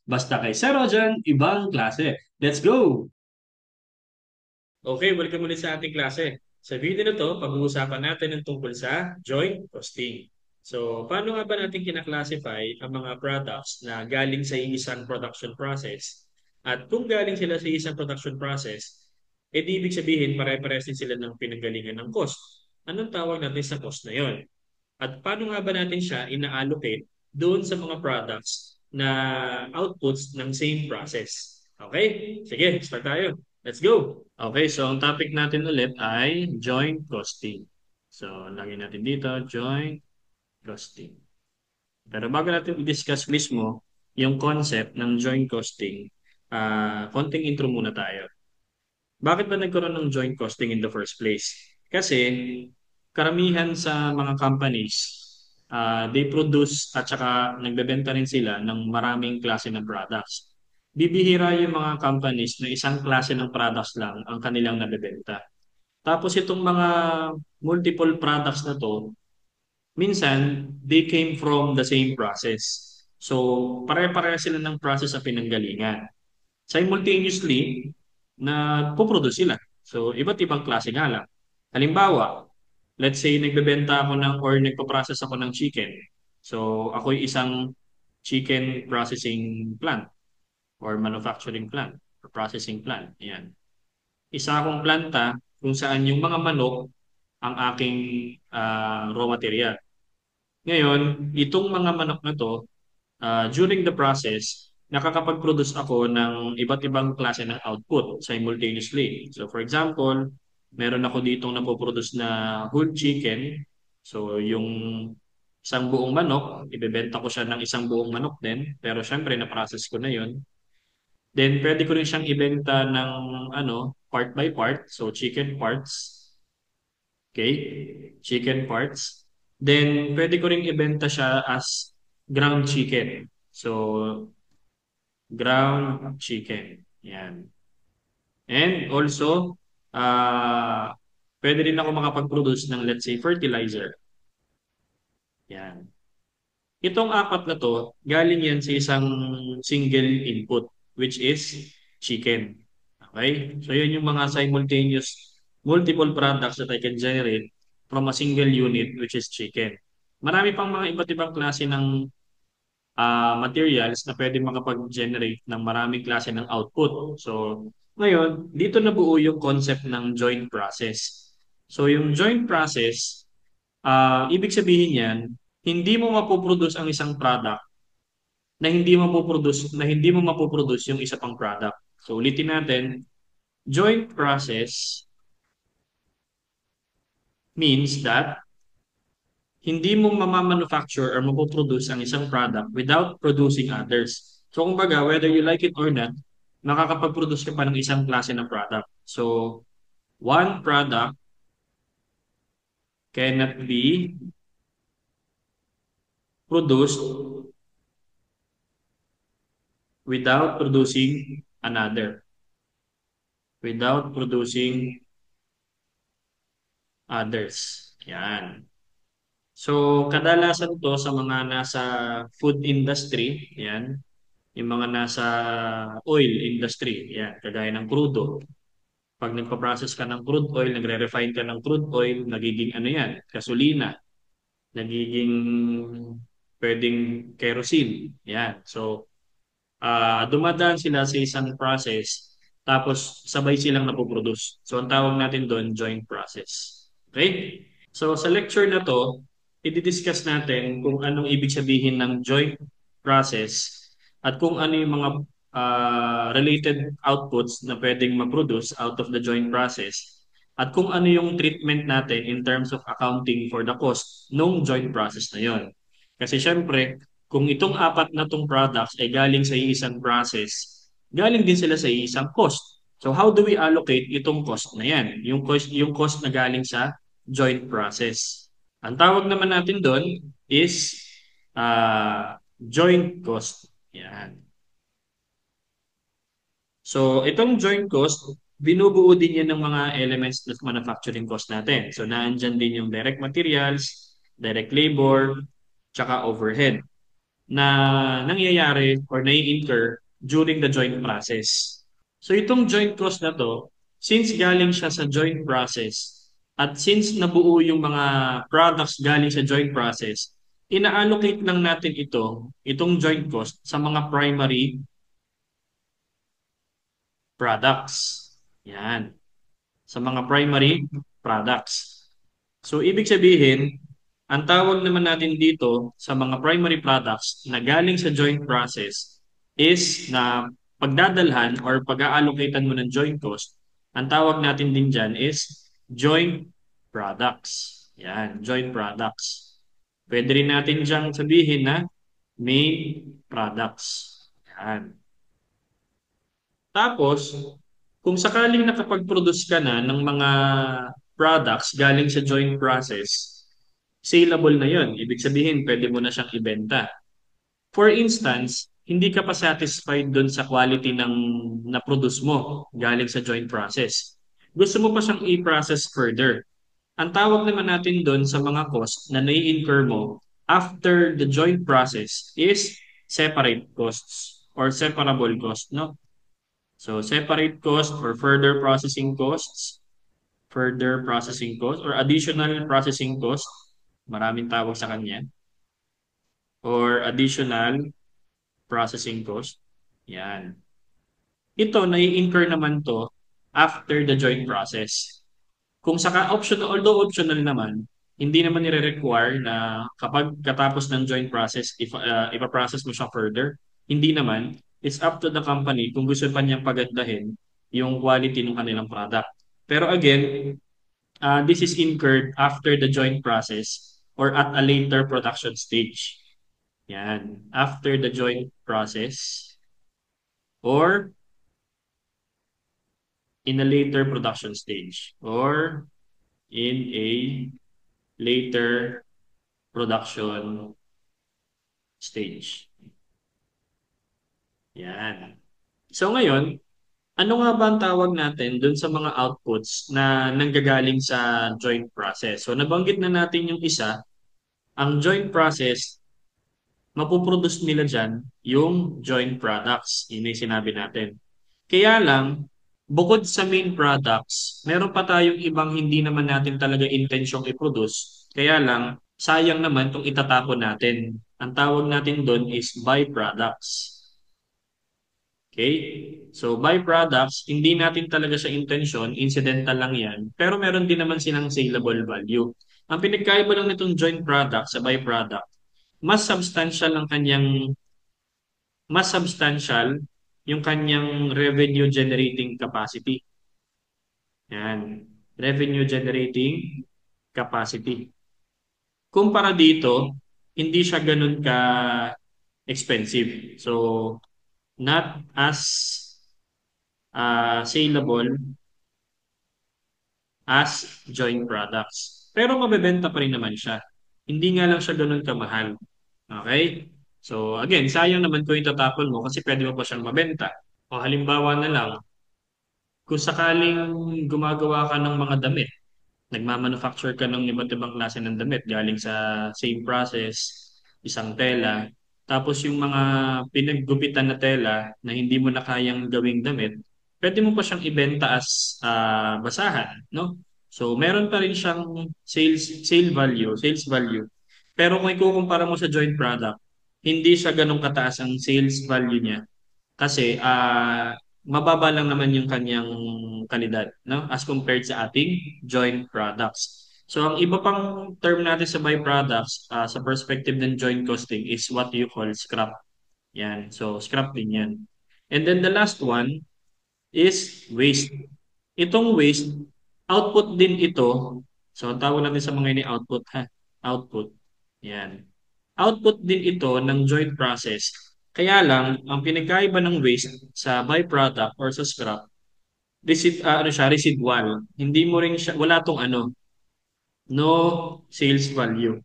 Basta kay Sir Rojan, ibang klase. Let's go! Okay, welcome ulit sa ating klase. Sa video na to, pag-uusapan natin ang tungkol sa joint costing. So, paano nga ba natin kinaklasify ang mga products na galing sa isang production process? At kung galing sila sa isang production process, di ibig sabihin pare-pares din sila ng pinanggalingan ng cost. Anong tawag natin sa cost na yon? At paano nga ba natin siya ina-allocate doon sa mga products na outputs ng same process? Okay? Sige, start tayo. Let's go! Okay, so ang topic natin ulit ay joint costing. So, lagyan natin dito, joint costing. Pero bago natin i-discuss mismo yung concept ng joint costing, konting intro muna tayo. Bakit ba nagkaroon ng joint costing in the first place? Kasi karamihan sa mga companies, they produce at saka nagbebenta rin sila ng maraming klase ng products. Bibihira yung mga companies na isang klase ng products lang ang kanilang nabebenta. Tapos itong mga multiple products na to, minsan they came from the same process. So pare-pareha sila ng process sa pinanggalingan. Simultaneously, nagpo-produce sila. So, iba't ibang klase nga lang. Halimbawa, let's say nagbebenta ako ng or nagpo-process ako ng chicken. So, ako'y isang chicken processing plant or manufacturing plant or processing plant. Ayan. Isa akong planta kung saan yung mga manok ang aking raw material. Ngayon, itong mga manok na to, during the process, nakakapag-produce ako ng iba't ibang klase ng output simultaneously. So for example, meron ako ditong napoproduce na whole chicken. So yung isang buong manok, ibebenta ko siya ng isang buong manok din. Pero syempre, na-process ko na yun. Then pwede ko rin siyang ibenta ng part by part. So chicken parts. Okay? Chicken parts. Then pwede ko rin ibenta siya as ground chicken. So ground chicken. Yan. And also, pwede rin ako makapag-produce ng, let's say, fertilizer. Yan. Itong apat na to, galing yan sa isang single input, which is chicken. Okay? So, yun yung mga simultaneous multiple products that I can generate from a single unit, which is chicken. Marami pang mga iba't ibang klase ng materials na pwede makapag-generate ng maraming klase ng output. So, ngayon, dito nabuo yung concept ng joint process. So, yung joint process, ibig sabihin yan, hindi mo mapoproduce ang isang product na hindi mo mapoproduce yung isa pang product. So, ulitin natin, joint process means that hindi mo mamamanufacture or mapoproduce ang isang product without producing others. So, kumbaga, whether you like it or not, makakapag-produce ka pa ng isang klase ng product. So, one product cannot be produced without producing another. Without producing others. Yan. So, kadalasan to sa mga nasa food industry, yan, yung mga nasa oil industry, yan, kagaya ng crudo. Pag nagpa-process ka ng crude oil, nagre-refine ka ng crude oil, nagiging ano yan, gasolina, nagiging pwedeng kerosene. Yan. So, dumadaan sila sa isang process, tapos sabay silang napoproduce. So, ang tawag natin doon, joint process. Okay? So, sa lecture na to, i-discuss natin kung anong ibig sabihin ng joint process at kung ano yung mga related outputs na pwedeng ma-produce out of the joint process at kung ano yung treatment natin in terms of accounting for the cost nung joint process na yon. Kasi syempre, kung itong apat na tong products ay galing sa isang process, galing din sila sa isang cost. So how do we allocate itong cost na yan? Yung cost na galing sa joint process. Ang tawag naman natin doon is joint cost. Yan. So, itong joint cost, binubuo din yan ng mga elements ng manufacturing cost natin. So, naandyan din yung direct materials, direct labor, tsaka overhead. na nangyayari or nai-incur during the joint process. So itong joint cost na to, since galing siya sa joint process at since nabuo yung mga products galing sa joint process, ina-allocate lang natin itong joint cost sa mga primary products. Yan, sa mga primary products. So ibig sabihin, ang tawag naman natin dito sa mga primary products na galing sa joint process is na pagdadalhan or pag-aallocatean mo ng joint cost, ang tawag natin din dyan is joint products. Yan, joint products. Pwede rin natin dyan sabihin na main products. Yan. Tapos, kung sakaling nakapag-produce ka na ng mga products galing sa joint process, saleable na yon. Ibig sabihin, pwede mo na siyang ibenta. For instance, hindi ka pa satisfied doon sa quality ng na-produce mo galing sa joint process. Gusto mo pa siyang i-process further. Ang tawag naman natin doon sa mga cost na nai-incur mo after the joint process is separate costs or separable cost, no? So, separate cost or further processing cost or additional processing cost, maraming tawag sa kanya, or additional processing cost. Yan. Ito, nai-incur naman to after the joint process. Kung saka optional, although optional naman, hindi naman nire-require na kapag katapos ng joint process, if ipa-process mo siya further, hindi naman. It's up to the company kung gusto pa niyang pagandahin yung quality ng kanilang product. Pero again, this is incurred after the joint process or at a later production stage. Yan. After the joint process or in a later production stage or in a later production stage. Yan. So ngayon, ano nga ba ang tawag natin dun sa mga outputs na nanggagaling sa joint process? So nabanggit na natin yung isa, ang joint process, mapuproduce nila dyan yung joint products. Yun yung sinabi natin. Kaya lang, bukod sa main products, meron pa tayong ibang hindi naman natin talaga intensyong i-produce. Kaya lang, sayang naman itong itatapon natin. Ang tawag natin doon is byproducts. Okay? So, byproducts, hindi natin talaga siya intensyon, incidental lang yan, pero meron din naman silang saleable value. Ang pinagkaiba lang nitong joint product sa byproduct, mas substantial ang kanyang mas substantial yung kanyang revenue generating capacity. Yan. Revenue generating capacity. Kumpara dito, hindi siya ganun ka expensive. So, not as saleable as joint products. Pero mabebenta pa rin naman siya. Hindi nga lang siya ganun kamahal. Okay? So, again, sayang naman kung itatapon mo kasi pwede mo pa siyang mabenta. O halimbawa na lang, kung sakaling gumagawa ka ng mga damit, nagmamanufacture ka ng iba't ibang klase ng damit galing sa same process, isang tela, tapos yung mga pinaggupitan na tela na hindi mo na kayang gawing damit, pwede mo pa siyang ibenta as basahan, no? So, meron pa rin siyang sales value. Pero kung ikukumpara mo sa joint product, hindi siya ganun kataas ang sales value niya kasi mababa lang naman yung kanyang kalidad, no? As compared sa ating joint products. So ang iba pang term natin sa byproducts sa perspective ng joint costing is what you call scrap. Yan. So scrap din yan. And then the last one is waste. Itong waste, output din ito. So ang tawag natin sa mga ini output ha. Output. Yan. Output din ito ng joint process. Kaya lang, ang pinagkaiba ng waste sa byproduct or sa scrap, ano siya, residual. Hindi mo rin siya, wala tong ano, no sales value.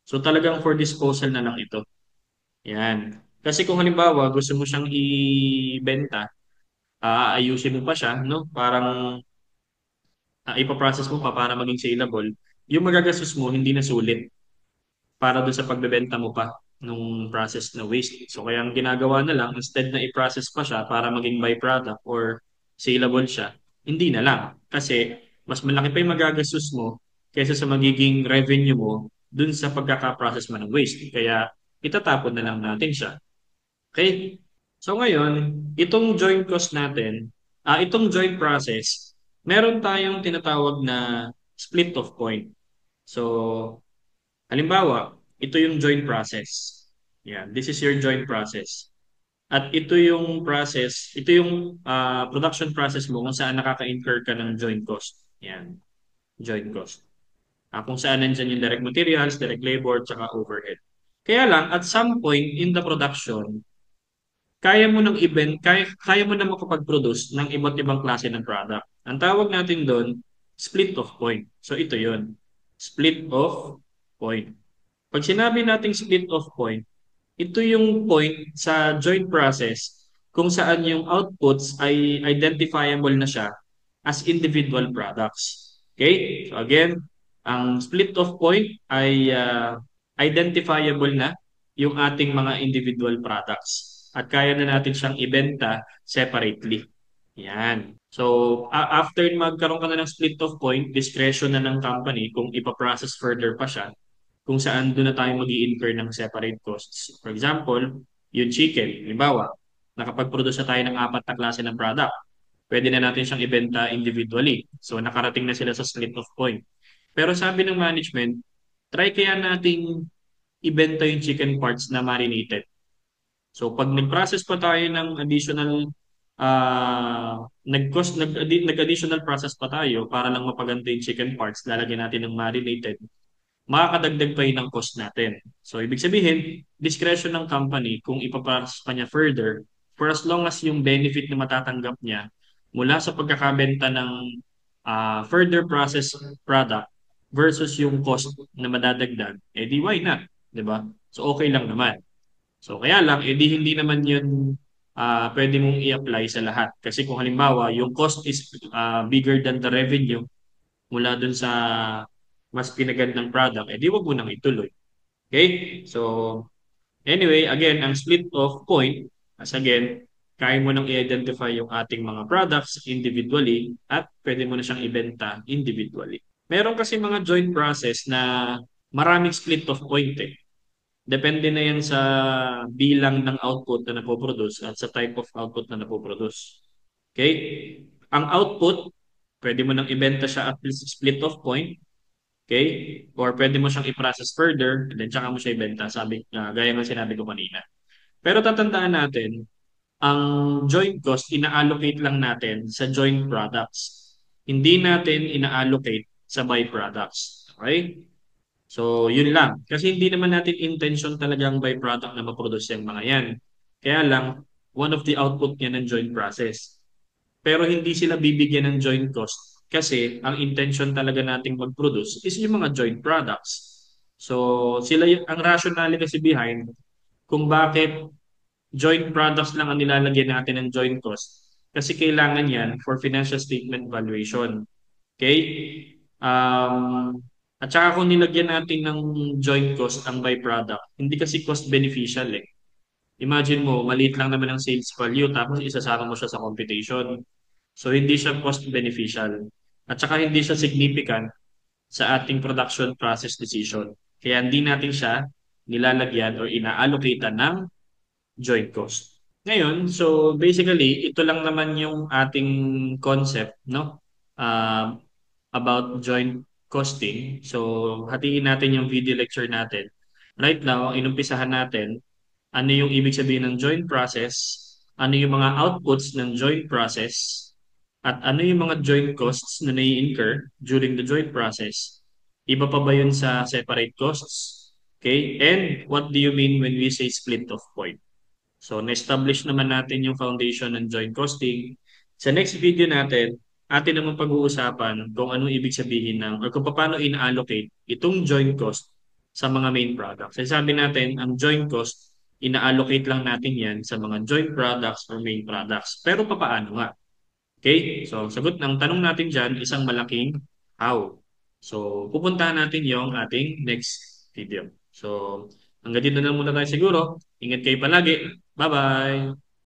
So talagang for disposal na lang ito. Yan. Kasi kung halimbawa gusto mo siyang ibenta, aayusin mo pa siya, no? Parang ipaprocess mo pa para maging saleable. Yung magagastos mo, hindi na sulit para doon sa pagbebenta mo pa. nung process na waste. So kaya ang ginagawa na lang, instead na i-process pa siya para maging byproduct or saleable siya, hindi na lang. Kasi mas malaki pa yung magagastos mo kaysa sa magiging revenue mo dun sa pagkaka-process mo ng waste. Kaya itatapon na lang natin siya. Okay? So ngayon, itong joint cost natin, itong joint process, meron tayong tinatawag na split of point. So, halimbawa, ito yung joint process. Yan, this is your joint process. At ito yung process, ito yung production process mo kung saan nakaka-incur ka ng joint cost. Yan, joint cost. Kung saan nandyan yung direct materials, direct labor, tsaka overhead. Kaya lang, at some point in the production, kaya mo na makapag-produce ng iba't ibang klase ng product. Ang tawag natin doon, split of point. So ito yon, split of point. Pag sinabi nating split of point, ito yung point sa joint process kung saan yung outputs ay identifiable na siya as individual products. Okay? So again, ang split of point ay identifiable na yung ating mga individual products at kaya na natin siyang ibenta separately. Yan. So, after magkaroon ka na ng split of point, discretion na ng company kung ipaprocess further pa siya, kung saan doon na tayo mag incur ng separate costs. For example, yung chicken, halimbawa, nakapag-produce na tayo ng apat na klase ng product. Pwede na natin siyang ibenta individually. So, nakarating na sila sa split of point. Pero sabi ng management, try kaya nating ibenta yung chicken parts na marinated. So pag nag-process pa tayo ng additional nag-additional process pa tayo para lang mapaganda yung chicken parts, lalagyan natin ng marinated, makakadagdag pa yun ng cost natin. So ibig sabihin, discretion ng company kung ipaprocess pa niya further for as long as yung benefit na matatanggap niya mula sa pagkakabenta ng further process product versus yung cost na madadagdag, eh di why not? 'Di ba? So okay lang naman. So kaya lang, edi hindi naman yun pwede mong i-apply sa lahat. Kasi kung halimbawa, yung cost is bigger than the revenue mula dun sa mas pinagandang product, edi wag mo nang ituloy. Okay? So, anyway, again, ang split of point, as again, kaya mo nang i-identify yung ating mga products individually at pwede mo na siyang ibenta individually. Meron kasi mga joint process na maraming split of point eh. Depende na yan sa bilang ng output na napoproduce at sa type of output na napoproduce. Okay? Ang output, pwede mo nang ibenta siya at least split of point. Okay? Or pwede mo siyang i-process further and then tsaka mo siya ibenta. Gaya ng sinabi ko kanina. Pero tatandaan natin, ang joint cost, ina-allocate lang natin sa joint products. Hindi natin ina-allocate sa byproducts. Okay? So, yun lang. Kasi hindi naman natin intention talagang byproduct na maproduce yung mga yan. Kaya lang, one of the output niya ng joint process. Pero hindi sila bibigyan ng joint cost kasi ang intention talaga nating mag-produce is yung mga joint products. So, ang rationale kasi behind kung bakit joint products lang ang nilalagyan natin ng joint cost. Kasi kailangan yan for financial statement valuation. Okay? At saka kung nilagyan natin ng joint cost ang byproduct, hindi kasi cost beneficial eh. Imagine mo, maliit lang naman ang sales value tapos isasama mo siya sa computation. So hindi siya cost beneficial. At saka hindi siya significant sa ating production process decision. Kaya hindi natin siya nilalagyan or ina-allocatean ng joint cost. Ngayon, so basically, ito lang naman yung ating concept, no? About joint costing. So, hatiin natin yung video lecture natin. Right now, inumpisahan natin ano yung ibig sabihin ng joint process, ano yung mga outputs ng joint process, at ano yung mga joint costs na nai-incur during the joint process. Iba pa ba yun sa separate costs? Okay? And what do you mean when we say split of point? So, na-establish naman natin yung foundation ng joint costing. Sa next video natin, atin naman pag-uusapan kung anong ibig sabihin ng or kung paano ina-allocate itong joint cost sa mga main products. Kasi sabi natin, ang joint cost, ina-allocate lang natin yan sa mga joint products or main products. Pero papaano nga? Okay? So, sagot ng tanong natin dyan, isang malaking how. So, pupuntahan natin yung ating next video. So, Hanggang dito na lang muna tayo siguro. Ingat kayo palagi. Bye-bye!